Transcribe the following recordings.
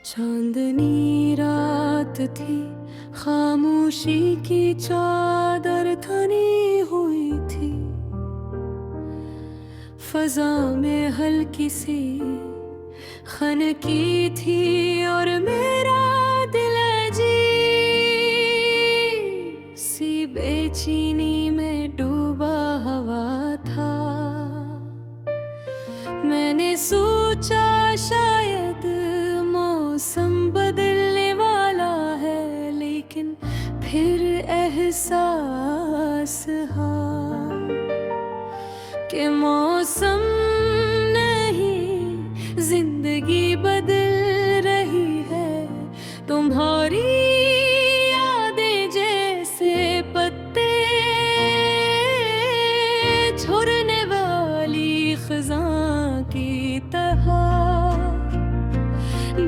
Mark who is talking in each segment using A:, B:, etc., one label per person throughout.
A: चांदनी रात थी, खामोशी की चादर तनी हुई थी। फजा में हल्की सी खनकी थी और मेरा दिल अजीब सी बेचैनी में डूबा हुआ था। मैंने सोचा शायद मौसम बदलने वाला है, लेकिन फिर एहसास हुआ कि मौसम नहीं, जिंदगी बदल रही है। तुम्हारी यादें जैसे पत्ते झड़ने वाली खज़ां की तरह,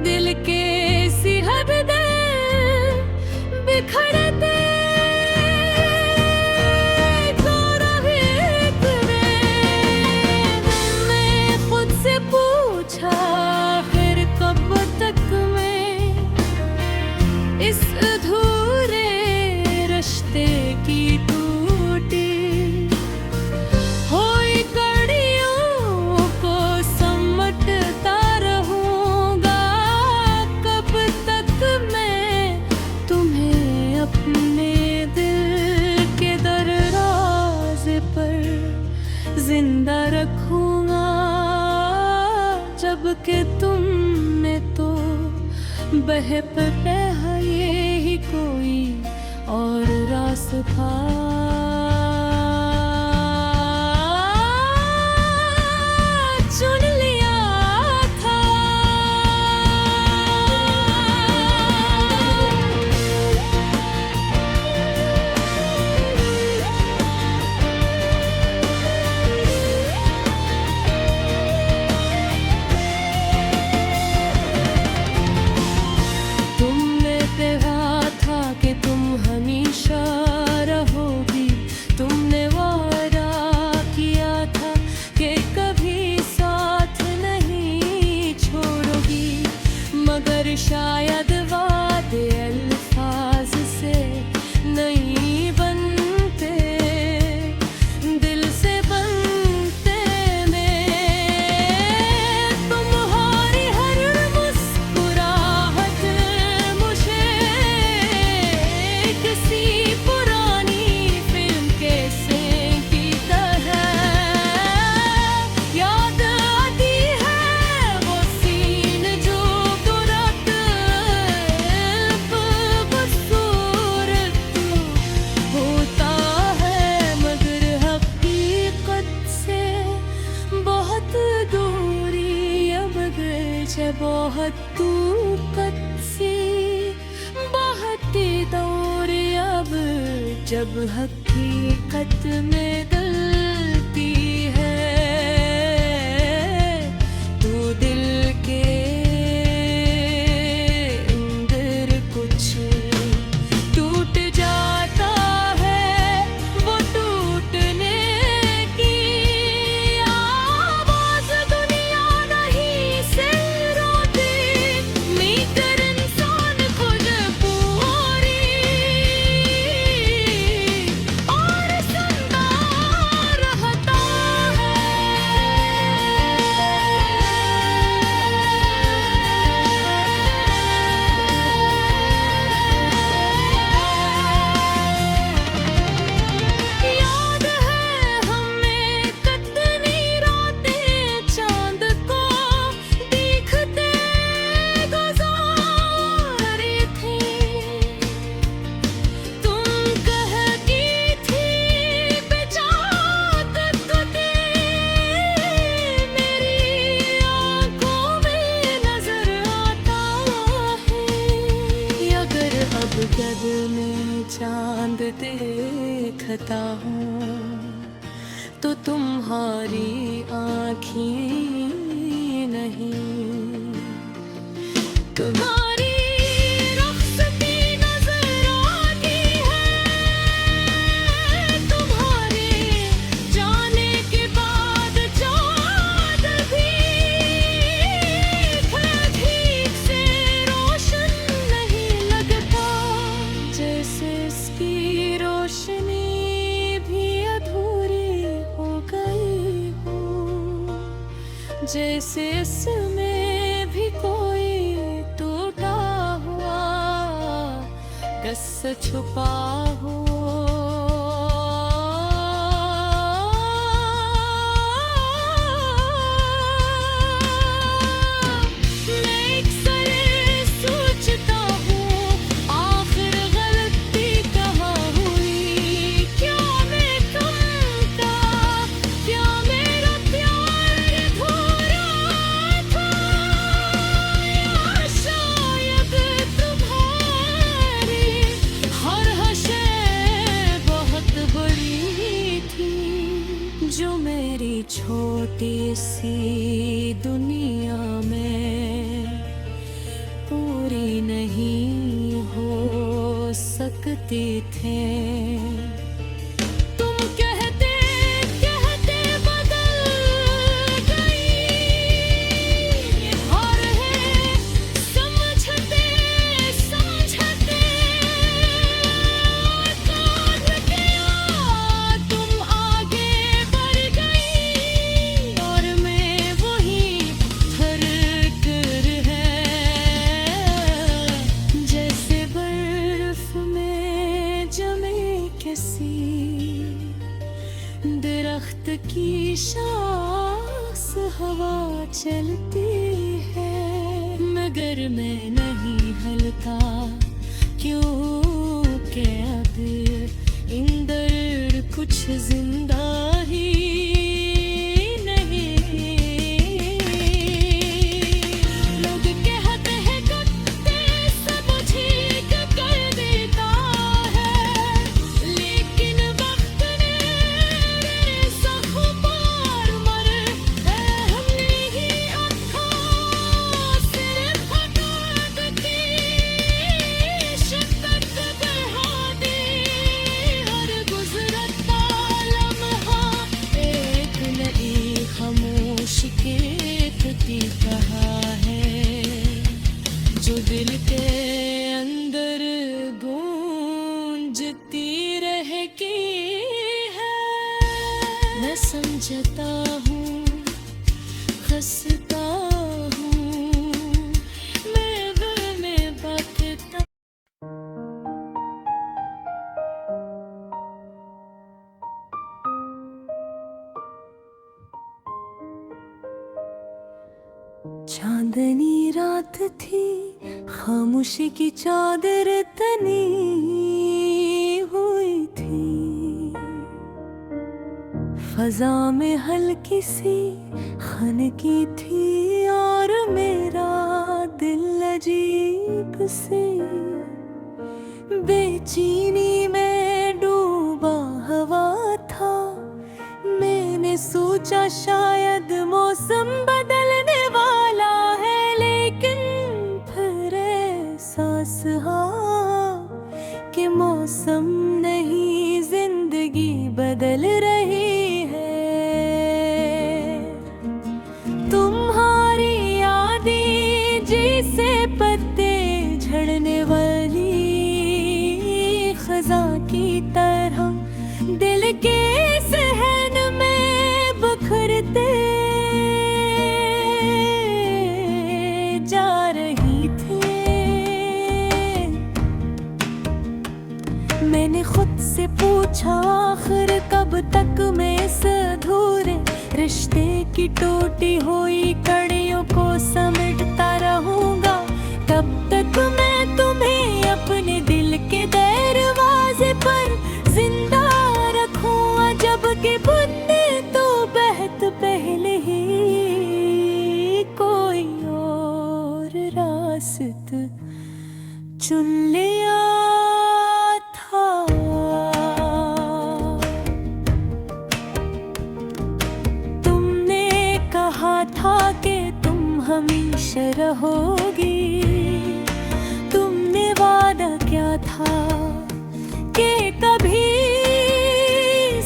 A: दिल के सिहर दे बिखरते तो रहे इतने। मैं खुद से पूछा फिर कब तक मैं इस अधूरे रिश्ते की टूटी हुई कड़ियों को समटता रहूंगा। कब तक मैं तुम्हें अपने दिल के दरवाजे पर जिंदा रखूंगा, जबकि तुमने तो बह पे है ये ही कोई और रास्ता चुन लिया था। तुमने कहा था कि तुम हमेशा रहोगी, तुमने वादा किया था कि कभी साथ नहीं छोड़ोगी, मगर शायद वादे अल्फाज से नहीं बनते, दिल से बनते। तुम्हारी हर मुस्कुराहट मुझे किसी पुरानी फिल्म के सीन की तरह याद आती है। वो सीन जो तुरंत खूबसूरत होता है, मगर हकीकत से बहुत दूरी अब गए, बहुत दूर सी बहुत दूर अब, जब हकीकत में गलती है तो दिल के अंदर कुछ टूट जाता है। वो टूटने की आवाज दुनिया नहीं से रोती, मीटर इंसान खुद पूरी और सुनता रहता है। याद है हमें कितनी रातें चांद को देखते गुजारी थी। तुम कहती थी बेचात तुझे मेरी आंखों में नजर आता है। अगर अब जग में चांद देखता हूँ तो तुम्हारी आँखें नहीं, तुम्हारी रुखसती नजर आती है। तुम्हारे जाने के बाद चाँद भी ठीक से रो रस छुपा हो। मैं अक्सर सोचता हूँ आखिर गलती कहाँ हुई। क्या मैं कम था, क्या मेरा प्यार अधूरा था, या शायद तुम्हारी हर हशे बहुत बड़ी थी। जो मेरी छोटी सी दुनिया में पूरी नहीं हो सकती थे। तुम कहते कहते बदल गई, हार है समझते समझते काट गया। तुम आगे बढ़ गई और मैं वही थर कर है। जैसे बर्फ में जमे किसी दरख्त की शाख हवा चलती है, मगर मैं नहीं हलता क्योंकि अब अंदर कुछ जिंदा ही नहीं। लोग कहते हैं कुत्ते सब ठीक कर देता है, लेकिन वक्त ने मेरे जख्म पर मरहम नहीं आँखों से फटक दी, शिद्दत बढ़ा दी। हर गुजरता लम्हा एक नई खामोशी कहती कहा है, जो दिल के अंदर गूंजती रहेगी है। मैं समझता हूँ खस्ता हूँ, मैं दिल में बकता। चांदनी रात थी, खामोशी की चादर तनी हुई थी। फजा में हल्की सी खनकी थी और मेरा दिल अजीब से बेचैनी में डूबा हवा था। मैंने सोचा शायद मौसम बदलने वाला है, लेकिन फिर एहसास हुआ कि मौसम नहीं जिंदगी बदल रही है। तुम्हारी यादें जैसे पत्ते झड़ने वाली खजा की तरह दिल के सहन में बिखरते जा रही थी। मैंने खुद से पूछा आखिर कब तक मैं इस अधूरे रिश्ते की टूटी हुई कड़ियों को समेटता रहूंगा। कब तक मैं तुम्हें अपने दिल के दरवाजे पर जिंदा रखूं, जबकि बुनने तो बहुत पहले ही कोई और रास्ता चुन लिया था। तुमने कहा था कि तुम हमेशा रहोगी, तुमने वादा किया था कि कभी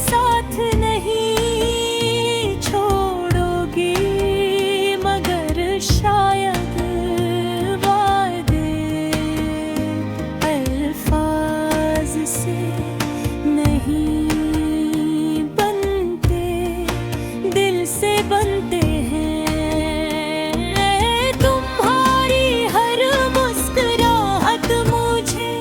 A: साथ नहीं छोड़ोगी, मगर शायद वादे अल्फाज से नहीं बनते, दिल से बनते हैं। तुम्हारी हर मुस्कुराहट मुझे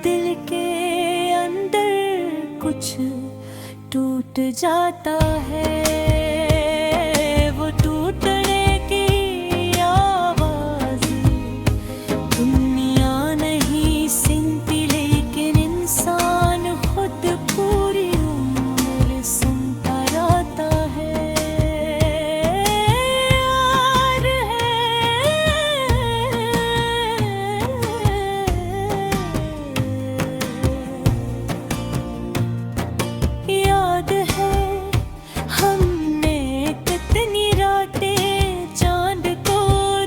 A: दिल के अंदर कुछ टूट जाता है, वो टूटने की आवाज़ दुनिया नहीं सुनती, लेकिन इंसान खुद पूरी उम्र सुनता रहता है। याद है हमने कितनी रातें चांद को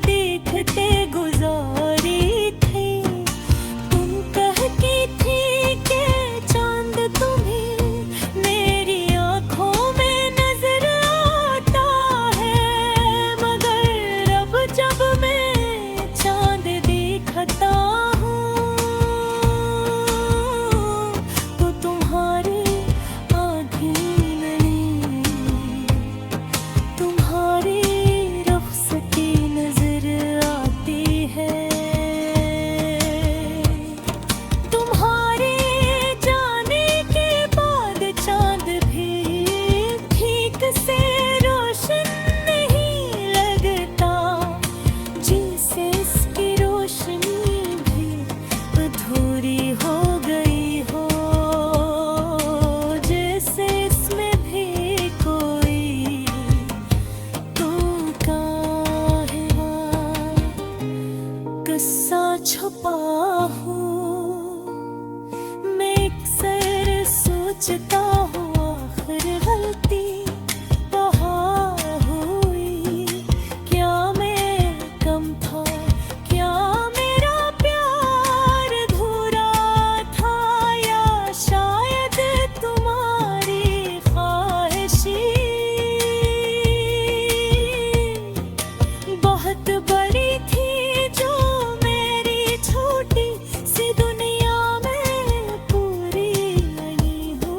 A: देखते गुजारी थी। तुम कहती थी कि चांद तुम्हें मेरी आंखों में नजर आता है, मगर अब जब मैं चांद देखता हूँ तो तुम्हारी तुम्हारी रुखसती नजर आती है। तुम्हारे जाने के बाद चांद भी ठीक से रोशन नहीं लगता, जिससे इसकी रोशनी भी अधूरी हो गई हो, जैसे इसमें भी कोई किस्सा छुपा हूँ। मैं अक्सर सोचता हूँ आखिर गलती कहाँ हुई, क्या मैं कम था, क्या मेरा प्यार अधूरा था, या शायद तुम्हारी ख्वाहिशी बहुत बड़ी थी, जो मेरी छोटी सी दुनिया में पूरी नहीं हो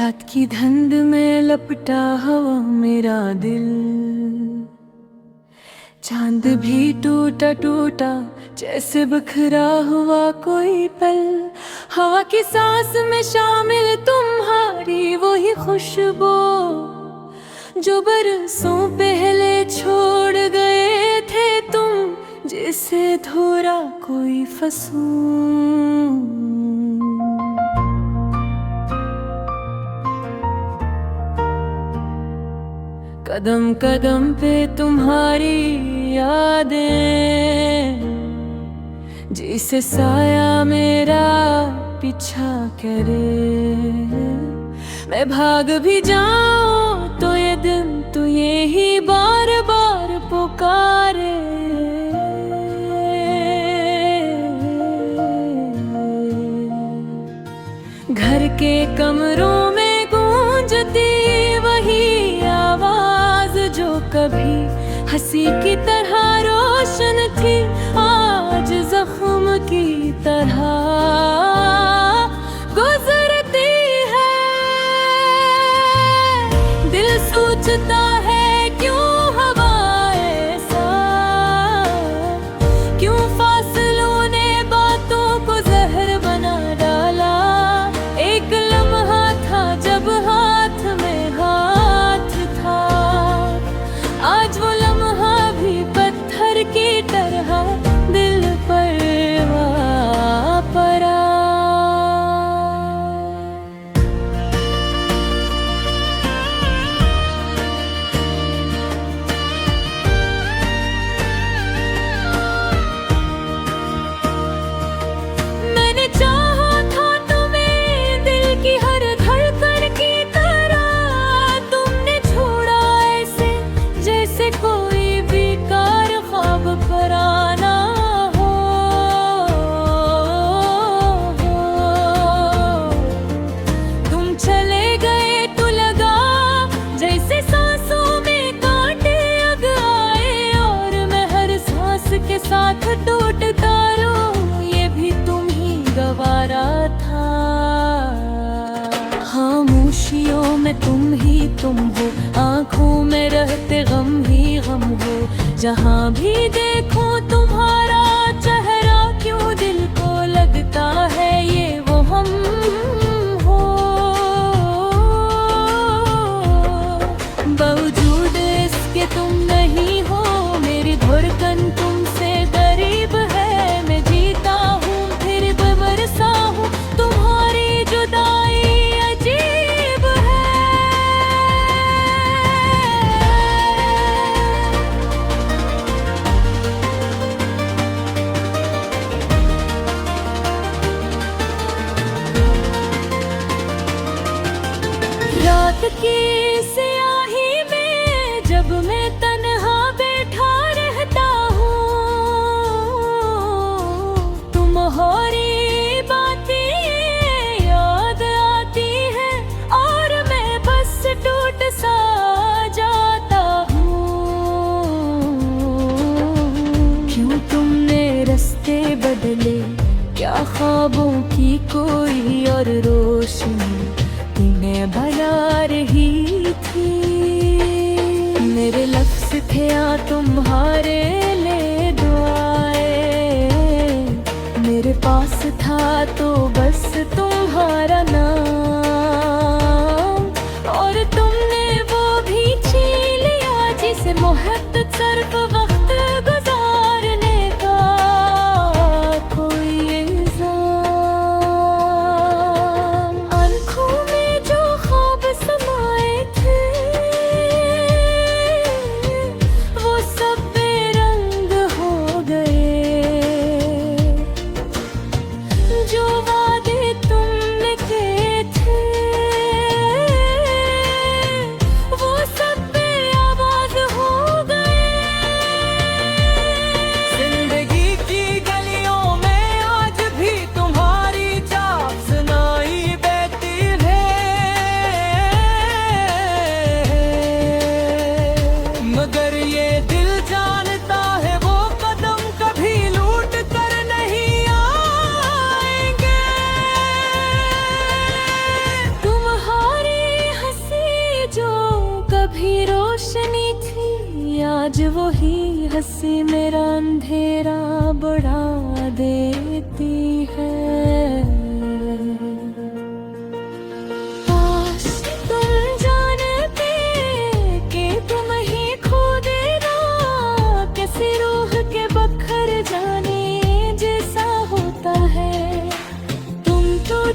A: रात की धुंध में लपटा हवा मेरा दिल, चांद भी टूटा टूटा जैसे बिखरा हुआ कोई पल। हवा की सांस में शामिल तुम्हारी वही खुशबू जो बरसों पहले छोड़ गए थे तुम, जिसे धोरा कोई फसूं। कदम कदम पे तुम्हारी यादें, जिसे साया मेरा पीछा करे। मैं भाग भी जाऊं तो ये दिन तो ये ही बार बार पुकारे। घर के कमरों में गूंजती वही आवाज जो कभी हंसी की तरह रोशन थी, आज जख्म की तरह गुजरती है। दिल सोचता है क्यों हवा ऐसा, क्यों फासलों ने बातों को जहर बना डाला। एक लम्हा था जब हाथ में हाथ था, आज वो लम्हा भी पत्थर की तरह दिल पर आ पड़ा। मैंने चाहा था तुम्हें दिल की हर धड़कन की तरह, तुमने छोड़ा ऐसे जैसे कोई बेकार ख्वाब पराना हो। तुम चले गए तो लगा जैसे सांसों में कांटे अग आए, और मैं हर सांस के साथ टूटता रहूं, ये भी तुम ही गवारा था। खामोशियों में तुम ही तुम हो, आंखों में रहते गम ही गम हो। जहाँ भी देखो तुम्हारा चेहरा, क्यों दिल को लगता है ये वो हम हो। बावजूद इसके तुम नहीं हो, मेरी धड़कन तुमसे करीब है। मैं जीता हूँ फिर बरसा हूँ, तुम्हारी जुदाई अजीब है। रात की स्याही में जब मैं तन्हा बैठा रहता हूँ, तुम्हारी बातें याद आती है और मैं बस टूट सा जाता हूँ। क्यों तुमने रास्ते बदले, क्या ख्वाबों की कोई और रोशनी तुम्हें बना रही थी। मेरे लफ्ज़ थे या तुम्हारे लिए दुआएं, मेरे पास था तो बस तुम्हारा नाम, और तुमने वो भी छीन लिया जिसे मोहब्बत सिर्फ वक्त गुजारने का कोई इल्जाम। आंखों में जो ख्वाब समाए थे, वो सब बेरंग हो गए। जो वादे तुमने किए थे, वो सब बेआवाज़ हो गए। रोशनी थी, आज वही हंसी मेरा अंधेरा बढ़ा देती है।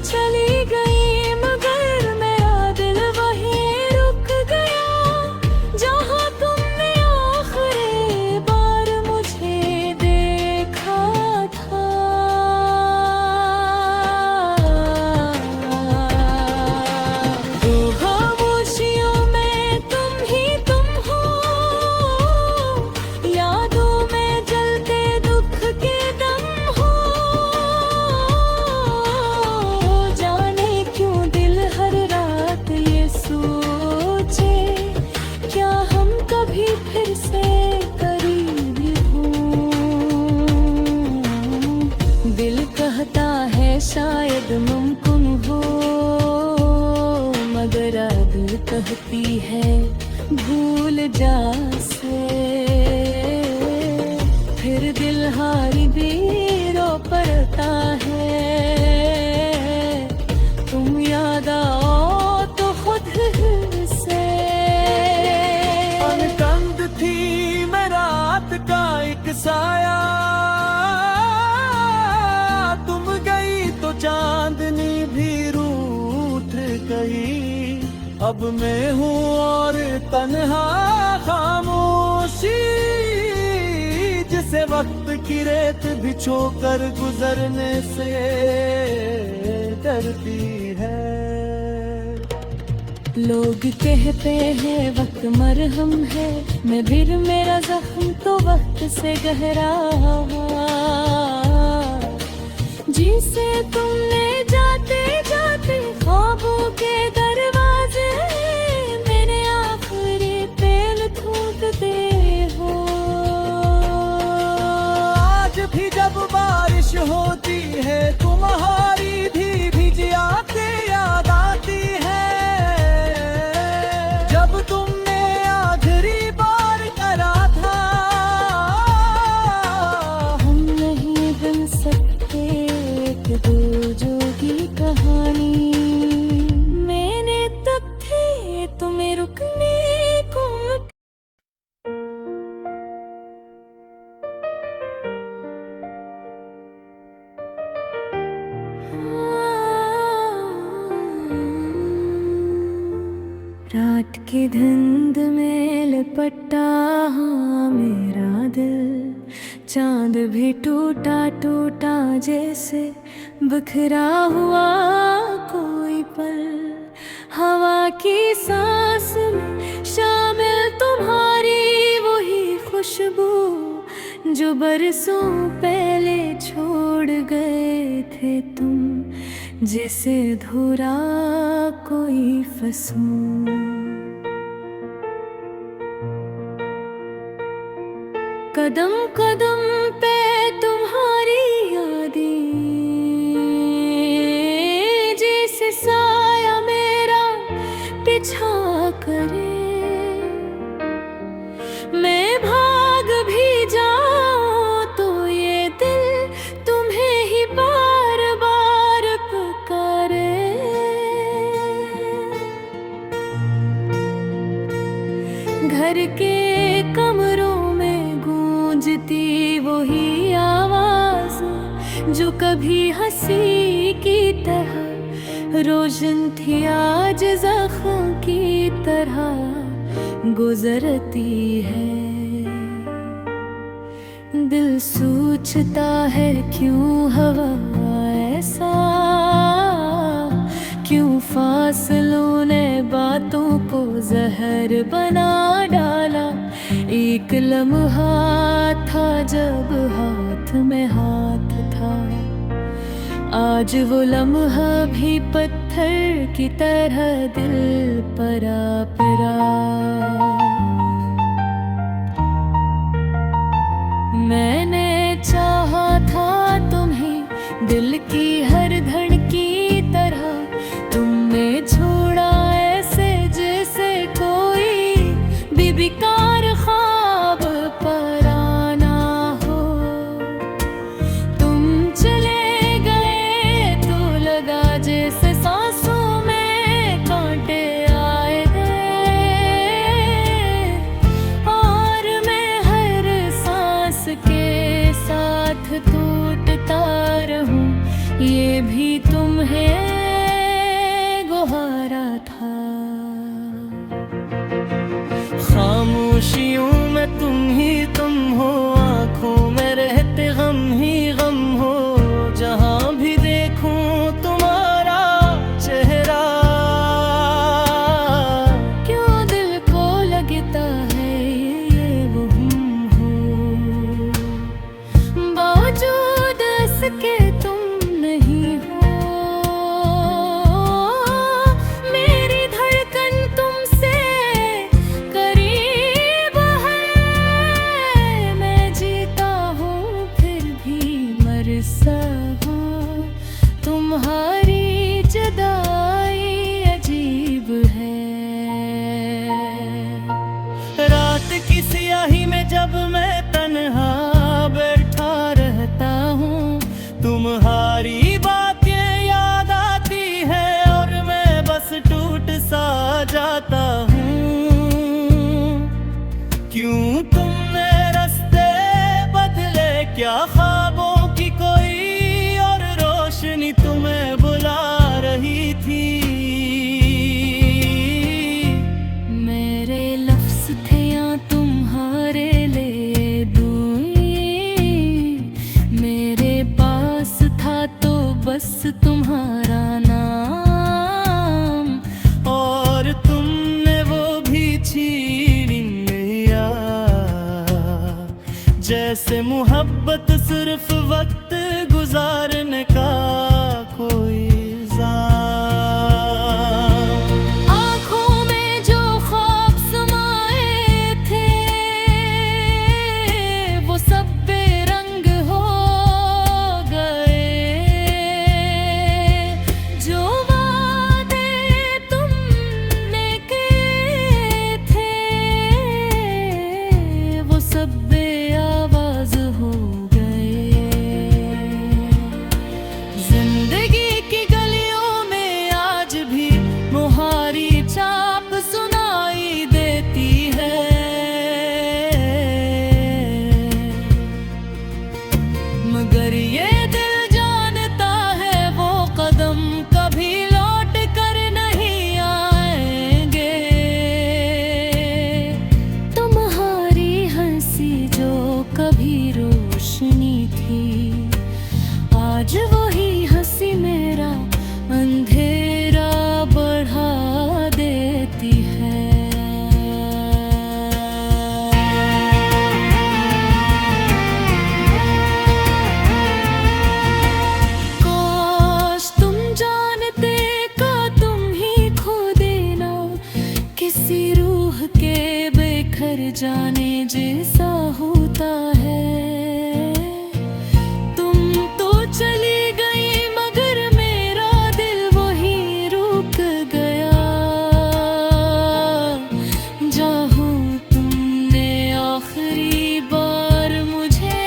A: चली गई मगर मेरा दिल वहीं रुक गया, जहाँ तुमने आखिरी बार मुझे देखा था। तो खामोशियों में तुम ही तुम हो, यादों में जलते दुख के दम हो। कभी फिर से करीब हूँ, दिल कहता है शायद मुमकिन हो, मगर दिल कहती है भूल जा से। फिर दिल हारी भी रो पड़ता है, तुम याद आओ तो खुद से।
B: थी मैं रात का एक साया, तुम गई तो चांदनी भी रूठ गई। अब मैं हूँ और तन्हा खामोशी, जिसे वक्त की रेत भिछो कर गुजरने से डरती है।
A: लोग कहते हैं वक्त मरहम है, मैं फिर मेरा जख्म तो वक्त से गहरा। जिसे तुमने जाते जाते ख्वाबों के दरवाजे मेरे आखिरी पेल थूकते हो।
B: आज भी जब बारिश होती है तुम्हारी भी भीग आते याद आती है। जब तुमने आखिरी बार करा था,
A: हम नहीं बन सकते एक दूजों की कहानी। मैंने तब थे तुम्हें रुकने को। रात की धुंध में लिपटा हाँ मेरा दिल, चांद भी टूटा टूटा जैसे बिखरा हुआ कोई पल। हवा की सांस में शामिल तुम्हारी वही खुशबू जो बरसों पहले छोड़ गए थे तुम, जैसे धुरा कोई फसूं। कदम कदम पे तुम्हारी यादें जैसे साया मेरा पीछा करे। मैं भाग भी जाऊं तो ये दिल तुम्हें ही बार बार पुकारे। घर के कमरों में गूंजती वही आवाज जो कभी हंसी की तरह रोशन थी, आज जख्म की तरह गुजरती है। दिल सोचता है क्यों हवा ऐसा, क्यों फासलों ने बातों को जहर बना डाला। एक लम्हा था जब हाथ में हाथ था, आज वो लम्हा भी पत्थर की तरह दिल पर आ पड़ा। मैंने चाहा था तुम्हें दिल की हर धड़की तरह, तुमने छोड़ा ऐसे जैसे कोई भी
B: खामोशियों में तुम ही तुम हो, आंखों में रहते गम ही गम हो, जहां भी देखूं तुम्हारा चेहरा।
A: क्यों दिल को लगता है ये वो हो, बावजूद इसके तुम नहीं हो। मेरी धड़कन तुमसे करीब है, मैं जीता हूँ फिर भी मर सा हूँ। तुम्हारी जुदाई अजीब है।
B: रात की स्याही में जब मैं तन्हा बैठा रहता हूँ, तुम्हारी बातें याद आती है और मैं बस टूट सा जाता हूँ। क्यों तुमने रास्ते बदले, क्या ख्वाबों की कोई और रोशनी तुम्हें बुला रही थी।
A: मेरे लफ्ज़ थे या तुम्हारे ले दूँ, मेरे पास था तो बस तुम्हारा नाम,
B: और तुमने वो भी छीन लिया। जैसे मोहब्बत सिर्फ वक्त गुजारने का कोई इल्जाम।
A: आँखों में जो ख्वाब समाए थे वो सब बेरंग हो गए, जो वादे तुमने किए थे वो सब बेआवाज़ हो गए। जिंदगी की गलियों में आज भी मुहारी छाप सुनाई देती है, मगर ये दिल जानता है वो कदम कभी लौट कर नहीं आएंगे। तुम्हारी हंसी जो कभी रोशनी थी, आज वही हंसी मेरा अंधेरा बढ़ा देती है। काश तुम जानते का तुम ही खो देना, किसी रूह के बेखर जाने जैसा होता है। तुम तो चली गई मगर मेरा दिल वही रुक गया, जहाँ तुमने आखिरी बार मुझे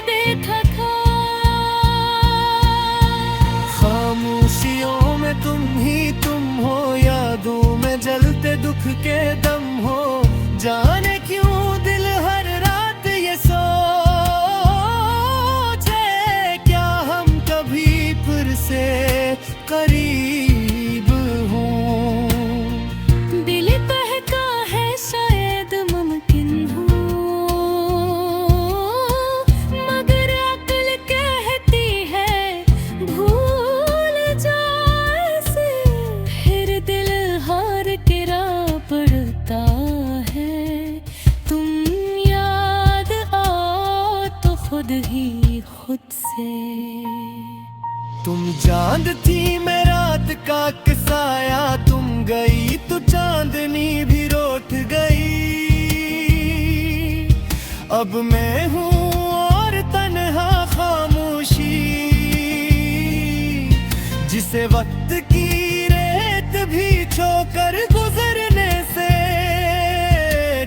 A: देखा था।
B: खामोशियों में तुम ही तुम हो, यादों में जलते दुख के दम हो, जाने क्यों दिल हर रात ये सोचे, क्या हम कभी फिर से करीब हों।
A: दिल बहका है शायद मुमकिन हो, मगर अक्ल कहती है भूल जाओ ऐसे, फिर दिल हार के राह पड़ता है। तुम याद आओ तो खुद ही खुद से।
B: तुम चांद थी मैं रात का किसाया, तुम गई तो चांदनी भी रोठ गई। अब मैं हूँ और तन्हा खामोशी, जिसे वक्त की रेत भी छोकर गुजरने से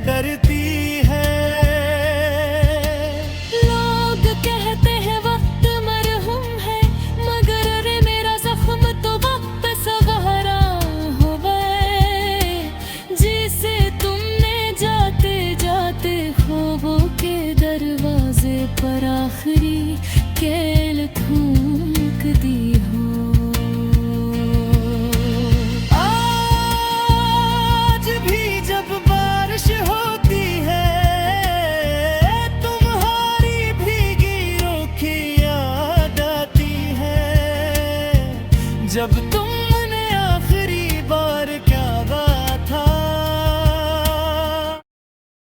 B: डरती है।
A: लोग कहते हैं वक्त मरहूम है, मगर अरे मेरा जख्म तो वक्त सा गहरा हो गए, जिसे तुमने जाते जाते ख्वाबों के दरवाजे पर आखिरी केल ठूक दी।